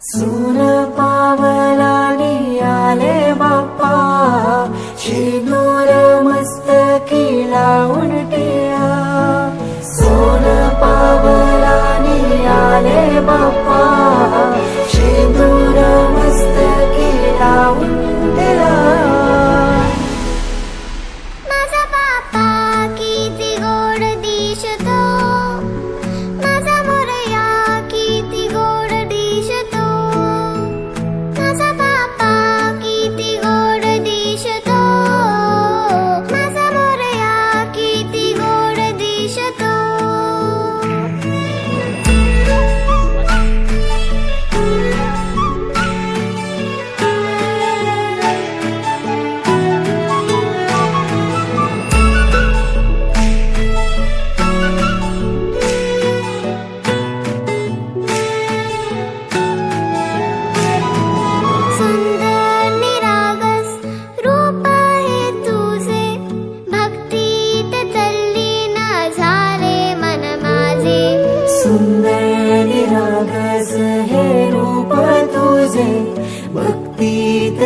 सून पावलानी आले बाप्पा, शेंदूर मस्तकी लावून टिळा. सोन पावलानी आले बाप्पा, शेंदूर मस्तकी लावून टिळा. माझा बाप्पा किती गोड दिसतो, माझा मोरया किती गोड दिसतो. माझा बाप्पा किती गोड दिसतो, माझा मोरया किती गोड दिसतो. सुंदर निरागस रूप आहे तुझे, भक्तीत तल्लीन झाले मन माझे. सुंदर निरागस हे रूप तुझे, भक्तीत